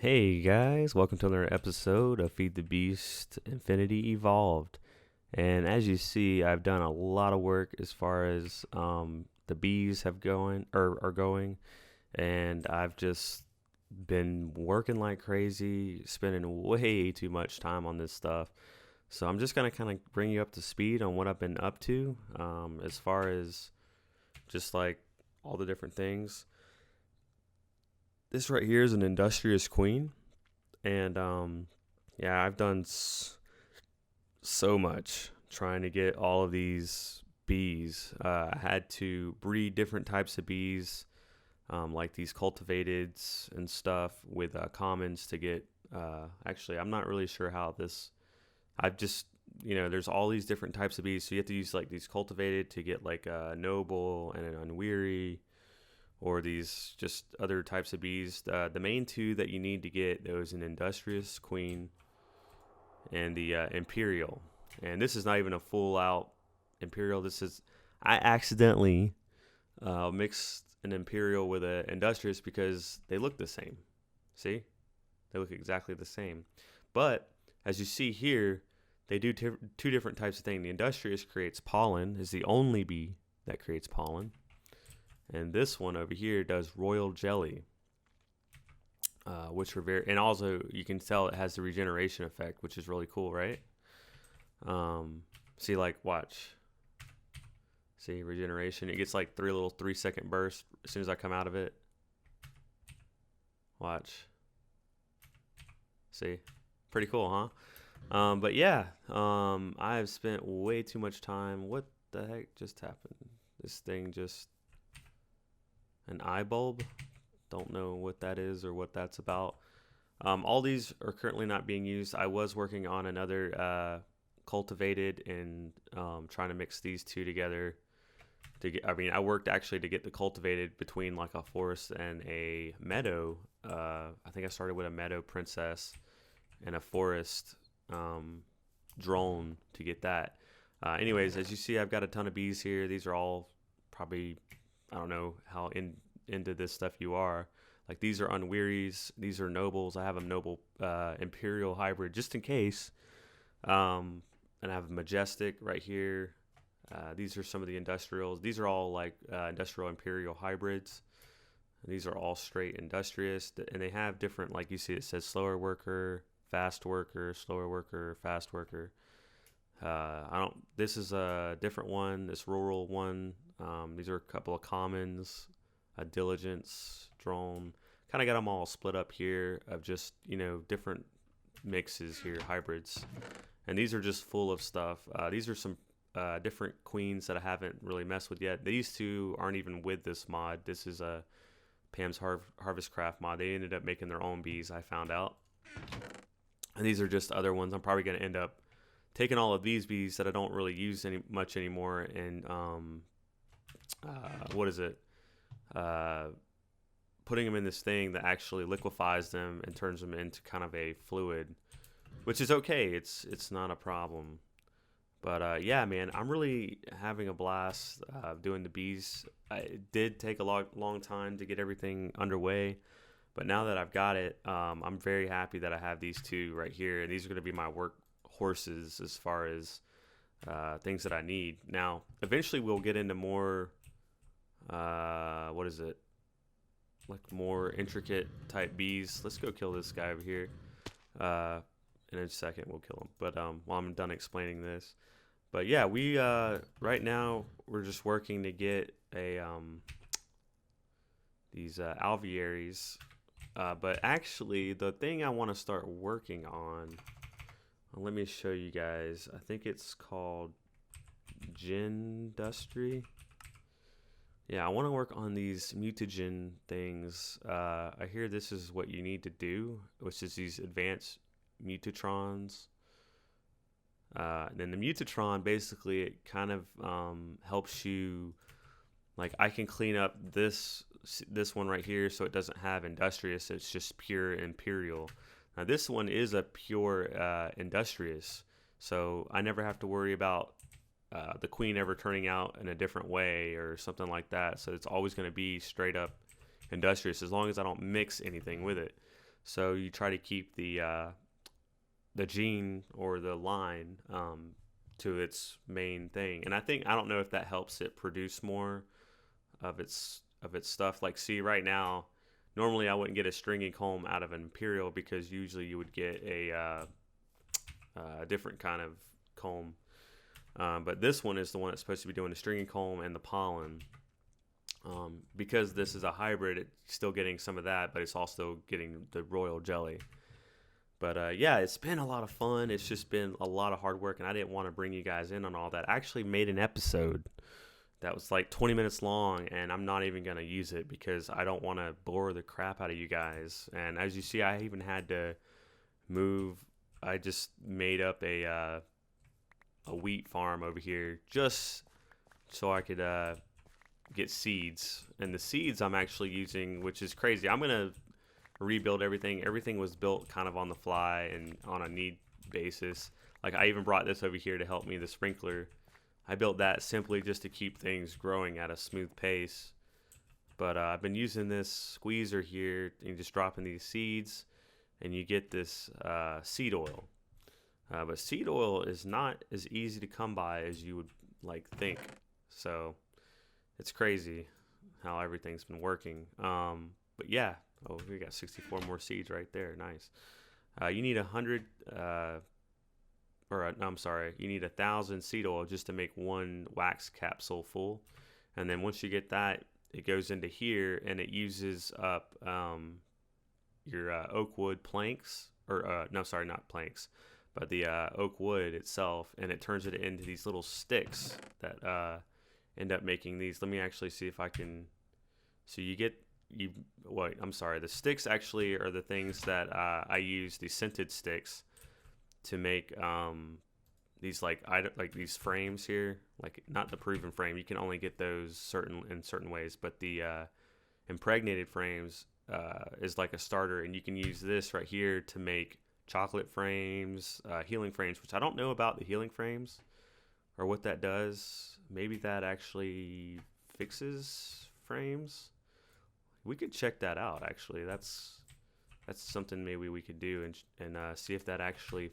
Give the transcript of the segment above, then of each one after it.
Hey guys, welcome to another episode of Feed the Beast Infinity Evolved. And as you see, I've done a lot of work as far as the bees have going or are going, and I've just been working like crazy, spending way too much time on this stuff. So I'm just gonna kind of bring you up to speed on what I've been up to, as far as just like all the different things. This right here is an industrious queen. And yeah, I've done so much trying to get all of these bees. I had to breed different types of bees, like these cultivateds and stuff with commons to get. Actually, I'm not really sure how this. I've just there's all these different types of bees, so you have to use like these cultivated to get like a noble and an unweary, or these just other types of bees. The main two that you need to get, those an industrious queen and the imperial. And this is not even a full out imperial. I accidentally mixed an imperial with an industrious because they look the same. See, they look exactly the same. But as you see here, they do two different types of thing. The industrious creates pollen, is the only bee that creates pollen. And this one over here does royal jelly, which are very, and also you can tell it has the regeneration effect, which is really cool, right? See, like, watch. See, regeneration. It gets like 3 second bursts as soon as I come out of it. Watch. See, pretty cool, huh? But yeah, I have spent way too much time. What the heck just happened? This thing just. An eye bulb. Don't know what that is or what that's about. All these are currently not being used. I was working on another cultivated and trying to mix these two together. I worked actually to get the cultivated between like a forest and a meadow. I think I started with a meadow princess and a forest drone to get that. Anyways, as you see, I've got a ton of bees here. These are all probably, I don't know how into this stuff you are. Like, these are unwearies, these are nobles. I have a noble imperial hybrid just in case. And I have a majestic right here. These are some of the industrials. These are all like industrial imperial hybrids. These are all straight industrious, and they have different, like you see, it says slower worker, fast worker, slower worker, fast worker. This is a different one, this rural one. These are a couple of commons, a diligence, drone. Kind of got them all split up here of just, different mixes here, hybrids. And these are just full of stuff. These are some different queens that I haven't really messed with yet. These two aren't even with this mod. This is a Pam's Harvest Craft mod. They ended up making their own bees, I found out. And these are just other ones. I'm probably going to end up taking all of these bees that I don't really use much anymore, and putting them in this thing that actually liquefies them and turns them into kind of a fluid, which is okay. It's not a problem. But yeah, man, I'm really having a blast doing the bees. It did take a long time to get everything underway, but now that I've got it, I'm very happy that I have these two right here, and these are going to be my work horses as far as things that I need. Now, eventually we'll get into more, like more intricate type bees. Let's go kill this guy over here. In a second we'll kill him. But while I'm done explaining this. But yeah, we right now we're just working to get these alvearies. But actually, the thing I want to start working on, let me show you guys. I think it's called Gendustry. Yeah, I want to work on these mutagen things. I hear this is what you need to do, which is these advanced mutatrons. Then the mutatron, basically, it kind of helps you. Like, I can clean up this one right here so it doesn't have industrious. It's just pure imperial. Now, this one is a pure industrious, so I never have to worry about the queen ever turning out in a different way or something like that. So it's always going to be straight up industrious as long as I don't mix anything with it. So you try to keep the gene or the line to its main thing. And I don't know if that helps it produce more of its stuff. Like, see, right now, normally I wouldn't get a stringy comb out of an imperial because usually you would get a different kind of comb. But this one is the one that's supposed to be doing the stringy comb and the pollen. Because this is a hybrid, it's still getting some of that, but it's also getting the royal jelly. But yeah, it's been a lot of fun. It's just been a lot of hard work, and I didn't want to bring you guys in on all that. I actually made an episode that was like 20 minutes long, and I'm not even going to use it because I don't want to bore the crap out of you guys. And as you see, I even had to move. I just made up a wheat farm over here just so I could get seeds. And the seeds I'm actually using, which is crazy. I'm going to rebuild everything. Everything was built kind of on the fly and on a need basis. Like, I even brought this over here to help me, the sprinkler. I built that simply just to keep things growing at a smooth pace. But I've been using this squeezer here and just dropping these seeds, and you get this seed oil. But seed oil is not as easy to come by as you would like think. So it's crazy how everything's been working. But yeah. Oh, we got 64 more seeds right there. Nice. You need 100, no, I'm sorry. You need 1,000 seed oil just to make one wax capsule full. And then once you get that, it goes into here and it uses up your oak wood planks, or no, sorry, not planks, but the oak wood itself, and it turns it into these little sticks that end up making these. Let me actually see if I can. So the sticks actually are the things that I use, these scented sticks, to make these like these frames here, like not the proven frame. You can only get those in certain ways, but the impregnated frames is like a starter, and you can use this right here to make chocolate frames, healing frames, which I don't know about the healing frames or what that does. Maybe that actually fixes frames. We could check that out. Actually, that's something maybe we could do and see if that actually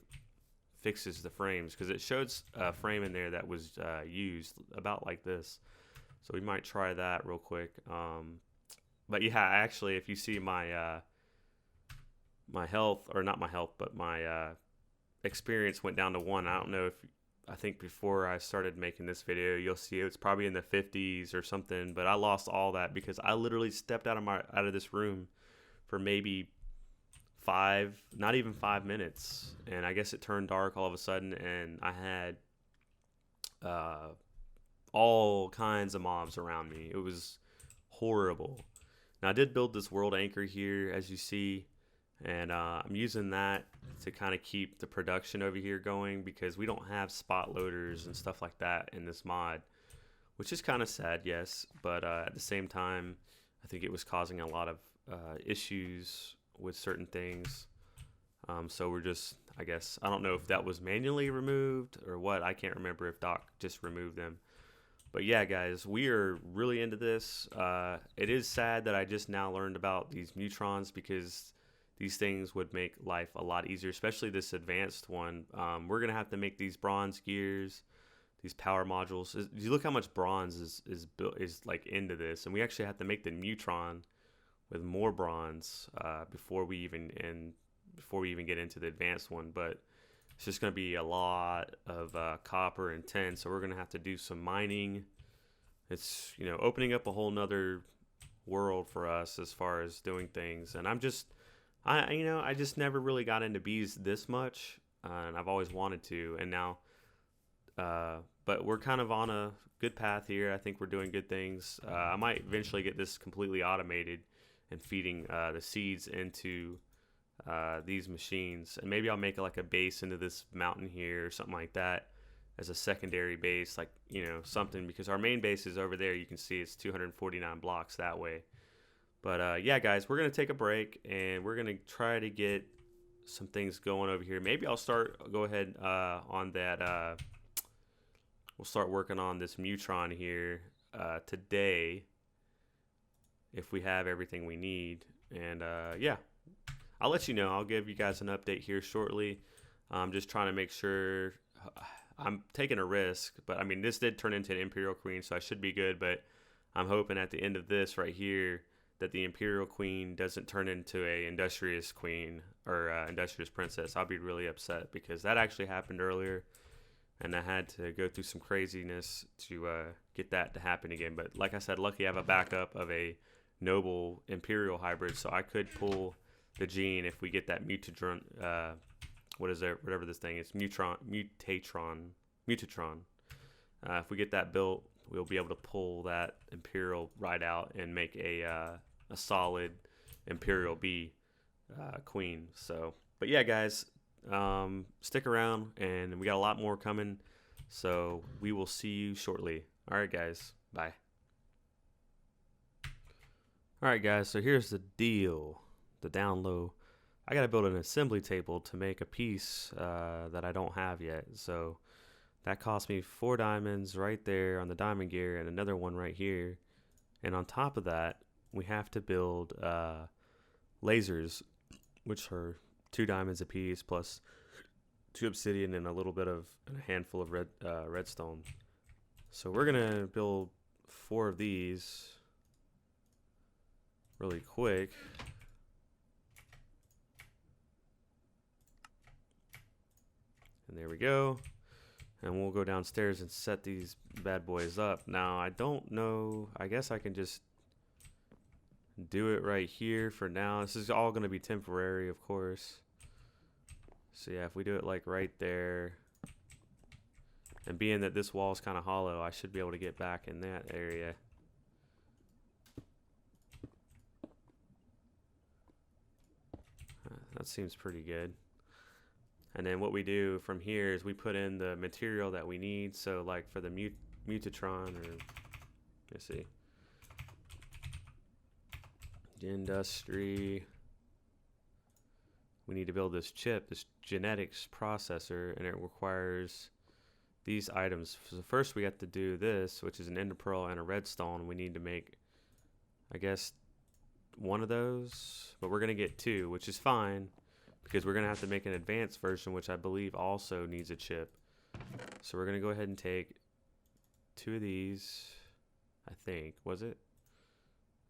fixes the frames, because it showed a frame in there that was used about like this. So we might try that real quick. But yeah, actually, if you see my my health, or not my health, but my experience went down to 1. I think before I started making this video, you'll see it's probably in the 50s or something, but I lost all that because I literally stepped out of this room for maybe not even 5 minutes, and I guess it turned dark all of a sudden, and I had all kinds of mobs around me. It was horrible. Now, I did build this world anchor here, as you see, and I'm using that to kind of keep the production over here going, because we don't have spot loaders and stuff like that in this mod, which is kind of sad, yes, but at the same time, I think it was causing a lot of issues with certain things. So we're just, I guess, I don't know if that was manually removed or what. I can't remember if Doc just removed them. But yeah, guys, we are really into this. It is sad that I just now learned about these Mutrons, because these things would make life a lot easier, especially this advanced one. We're going to have to make these bronze gears, these power modules. You look how much bronze is like into this, and we actually have to make the Mutron with more bronze before we even get into the advanced one. But it's just going to be a lot of copper and tin, so we're going to have to do some mining. It's, opening up a whole nother world for us as far as doing things. And I just never really got into bees this much, and I've always wanted to. And now, but we're kind of on a good path here. I think we're doing good things. I might eventually get this completely automated and feeding the seeds into these machines, and maybe I'll make like a base into this mountain here or something like that as a secondary base, like something, because our main base is over there. You can see it's 249 blocks that way. But yeah, guys, we're gonna take a break, and we're gonna try to get some things going over here. Maybe I'll go ahead on that. We'll start working on this Mutron here today, if we have everything we need. And yeah, I'll let you know. I'll give you guys an update here shortly. I'm just trying to make sure. I'm taking a risk, but I mean, this did turn into an Imperial Queen, so I should be good. But I'm hoping at the end of this right here that the Imperial Queen doesn't turn into a Industrious Queen or Industrious Princess. I'll be really upset because that actually happened earlier, and I had to go through some craziness to get that to happen again. But like I said, lucky I have a backup of a Noble Imperial hybrid, so I could pull the gene if we get that Mutatron. What is there? Whatever this thing is, Mutatron. If we get that built, we'll be able to pull that Imperial right out and make a solid Imperial B Queen. So, but yeah, guys, stick around, and we got a lot more coming. So we will see you shortly. All right, guys. Bye. All right, guys. So here's the deal. The down low. I got to build an assembly table to make a piece that I don't have yet. So that cost me 4 diamonds right there on the diamond gear and another one right here. And on top of that, we have to build lasers, which are 2 diamonds apiece plus 2 obsidian and a little bit of a handful of redstone. So we're going to build 4 of these really quick. And there we go. And we'll go downstairs and set these bad boys up. Now, I don't know. I guess I can just do it right here for now. This is all going to be temporary, of course. So, yeah, if we do it like right there. And being that this wall is kind of hollow, I should be able to get back in that area. That seems pretty good. And then what we do from here is we put in the material that we need. So like for the Mutatron, or let's see, Industry, we need to build this chip, this genetics processor, and it requires these items. So first we have to do this, which is an ender pearl and a redstone. We need to make, I guess, 1 of those, but we're gonna get 2, which is fine, because we're going to have to make an advanced version, which I believe also needs a chip. So we're going to go ahead and take 2 of these, I think, was it?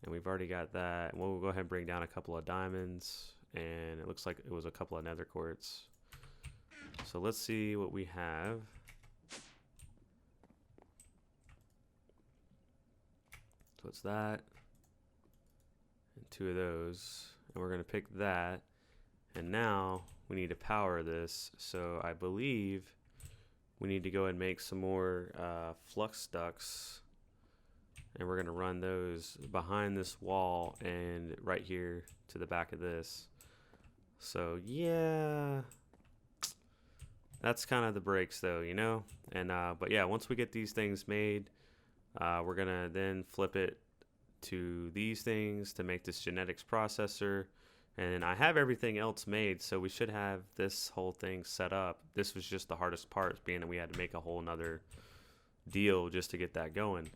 And we've already got that. And we'll go ahead and bring down a couple of diamonds, and it looks like it was a couple of nether quartz. So let's see what we have. So it's that, and 2 of those, and we're going to pick that. And now we need to power this. So I believe we need to go and make some more flux ducts. And we're going to run those behind this wall and right here to the back of this. So yeah, that's kind of the breaks though, you know. And but yeah, once we get these things made, we're going to then flip it to these things to make this genetics processor. And I have everything else made, so we should have this whole thing set up. This was just the hardest part, being that we had to make a whole nother deal just to get that going.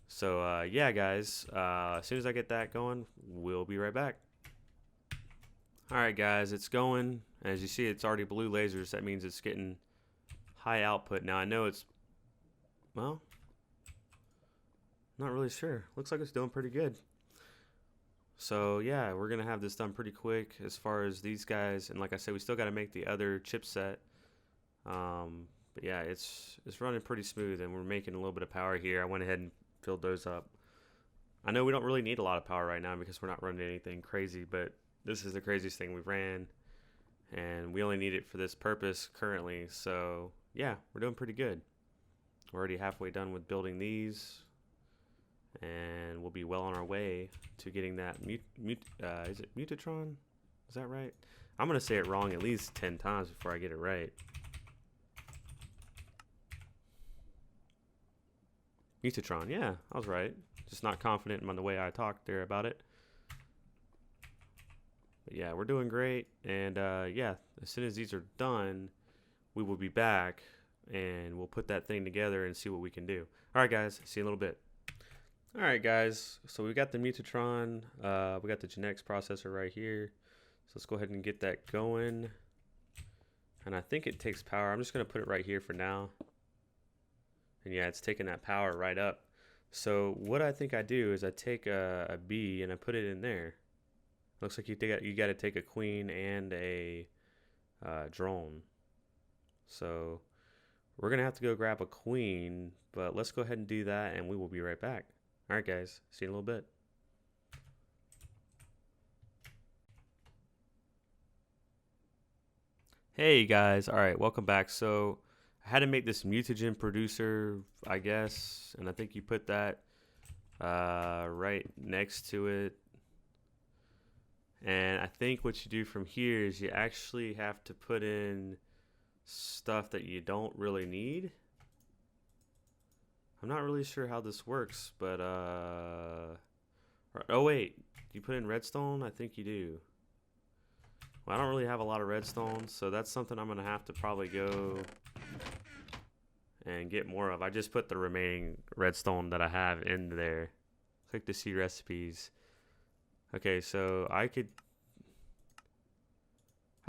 So yeah, guys, as soon as I get that going, we'll be right back. All right, guys, it's going. As you see, it's already blue lasers. That means it's getting high output. Now, I know it's, well, not really sure. Looks like it's doing pretty good. So yeah, we're gonna have this done pretty quick as far as these guys, and like I said, we still got to make the other chipset. But yeah, it's running pretty smooth, and we're making a little bit of power here. I went ahead and filled those up. I know we don't really need a lot of power right now because we're not running anything crazy, but this is the craziest thing we've ran, and we only need it for this purpose currently. So yeah, we're doing pretty good. We're already halfway done with building these, and we'll be well on our way to getting that is it Mutatron? Is that right? I'm gonna say it wrong at least 10 times before I get it right. Mutatron, yeah, I was right. Just not confident in the way I talked there about it. But yeah, we're doing great, and yeah, as soon as these are done, we will be back, and we'll put that thing together and see what we can do. All right, guys, see you in a little bit. All right, guys, so we got the Mutatron, we got the genetics processor right here. So let's go ahead and get that going. And I think it takes power. I'm just going to put it right here for now. And yeah, it's taking that power right up. So what I think I do is I take a B and I put it in there. Looks like you got to take a queen and a drone. So we're going to have to go grab a queen, but let's go ahead and do that and we will be right back. All right, guys. See you in a little bit. Hey guys, all right, welcome back. So I had to make this mutagen producer, I guess, and I think you put that right next to it. And I think what you do from here is you actually have to put in stuff that you don't really need. I'm not really sure how this works, but oh wait, you put in redstone? I think you do. Well, I don't really have a lot of redstone, so that's something I'm gonna have to probably go and get more of. I just put the remaining redstone that I have in there. Click to see recipes. Okay, so I could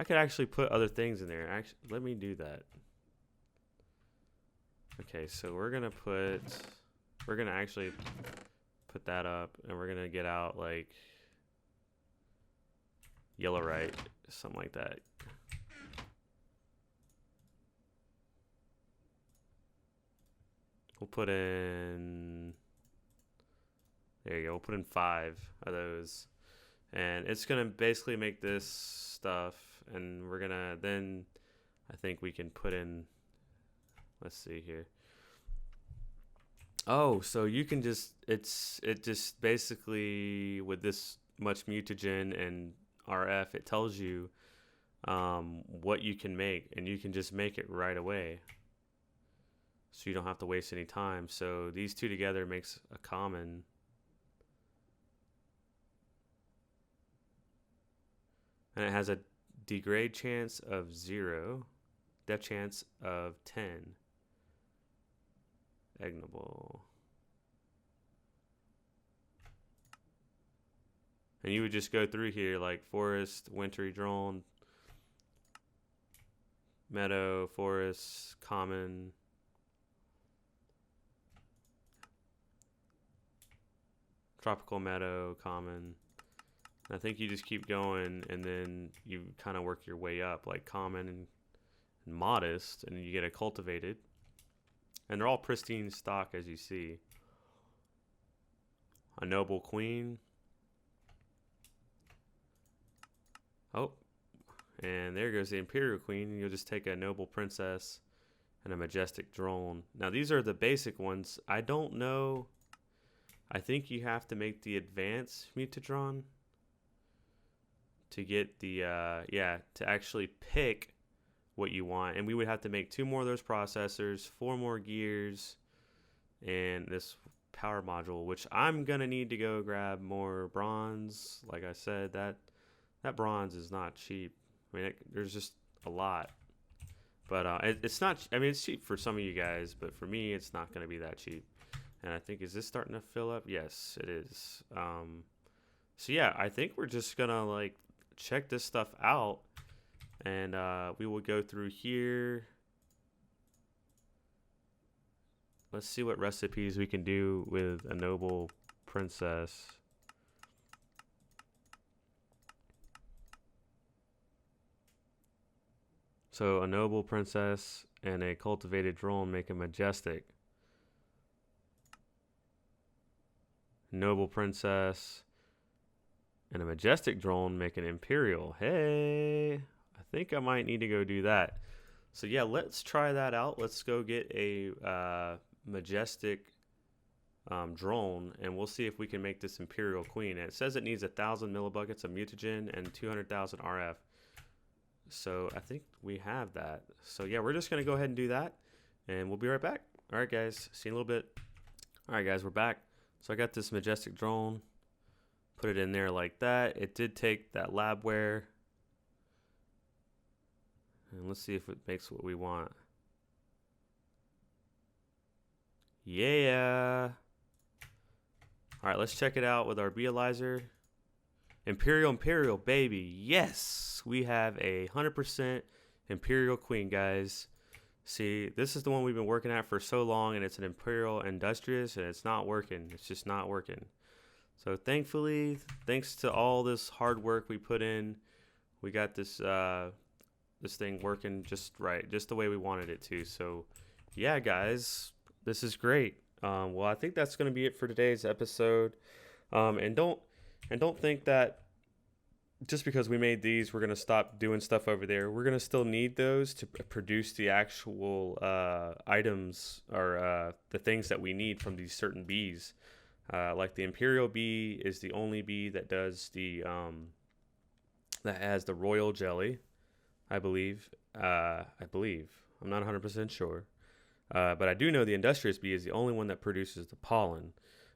actually put other things in there. Actually, let me do that. Okay, so we're gonna actually put that up, and we're gonna get out like yellowite, something like that. We'll put in, there you go, we'll put in 5 of those. And it's gonna basically make this stuff, and we're gonna then, I think we can put in, let's see here. Oh, so you can just, it just basically, with this much mutagen and RF, it tells you what you can make, and you can just make it right away. So you don't have to waste any time. So these two together makes a common. And it has a degrade chance of 0, death chance of 10. Egnable. And you would just go through here like forest, wintry drone, meadow, forest, common. Tropical meadow, common. I think you just keep going, and then you kind of work your way up, like common and modest, and you get a cultivated. And they're all pristine stock, as you see. A noble queen. Oh, and there goes the imperial queen. You'll just take a noble princess and a majestic drone. Now these are the basic ones. I don't know. I think you have to make the advanced mutadron to get the to actually pick what you want. And we would have to make 2 more of those processors, 4 more gears, and this power module, which I'm gonna need to go grab more bronze. Like I said, that bronze is not cheap. I mean, there's just a lot, but it's not. I mean, it's cheap for some of you guys, but for me, it's not gonna be that cheap. And I think, is this starting to fill up? Yes, it is. So yeah, I think we're just gonna like check this stuff out, and we will go through here. Let's see what recipes we can do with a noble princess. So a noble princess and a cultivated drone make a majestic. Noble princess and a majestic drone make an imperial. Hey, I think I might need to go do that. So yeah, let's try that out. Let's go get a majestic drone, and we'll see if we can make this imperial queen. And it says it needs 1,000 millibuckets of mutagen and 200,000 RF. So I think we have that. So yeah, we're just gonna go ahead and do that, and we'll be right back. All right, guys, see you in a little bit. All right, guys, we're back. So I got this majestic drone, put it in there like that. It did take that labware, and let's see if it makes what we want. Yeah. All right, let's check it out with our Bealyzer. Imperial, baby. Yes, we have a 100% Imperial Queen, guys. See, this is the one we've been working at for so long, and it's an Imperial Industrious, and it's not working. It's just not working. So thankfully, thanks to all this hard work we put in, we got this this thing working just right, just the way we wanted it to. So yeah, guys, this is great. Well, I think that's going to be it for today's episode. And don't think that just because we made these, we're going to stop doing stuff over there. We're going to still need those to produce the actual items or the things that we need from these certain bees. Like the Imperial bee is the only bee that does the that has the royal jelly, I believe. I'm not 100% sure. But I do know the industrious bee is the only one that produces the pollen.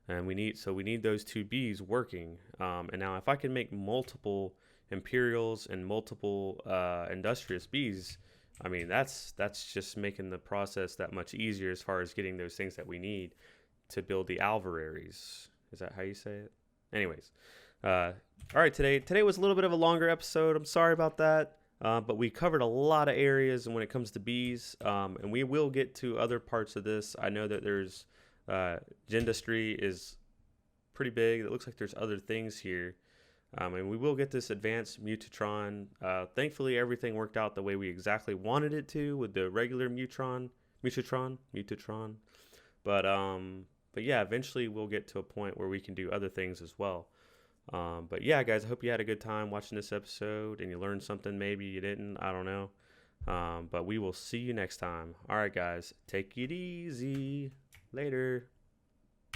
And we need those two bees working. And now if I can make multiple Imperials and multiple industrious bees, I mean, that's just making the process that much easier as far as getting those things that we need to build the alveraries. Is that how you say it? Anyways, all right, today was a little bit of a longer episode. I'm sorry about that. But we covered a lot of areas when it comes to bees, and we will get to other parts of this. I know that there's Gendustry is pretty big. It looks like there's other things here, and we will get this advanced Mutatron. Thankfully, everything worked out the way we exactly wanted it to with the regular Mutatron. But yeah, eventually we'll get to a point where we can do other things as well. But yeah, guys, I hope you had a good time watching this episode and you learned something. Maybe you didn't. I don't know. But we will see you next time. All right, guys, take it easy. Later.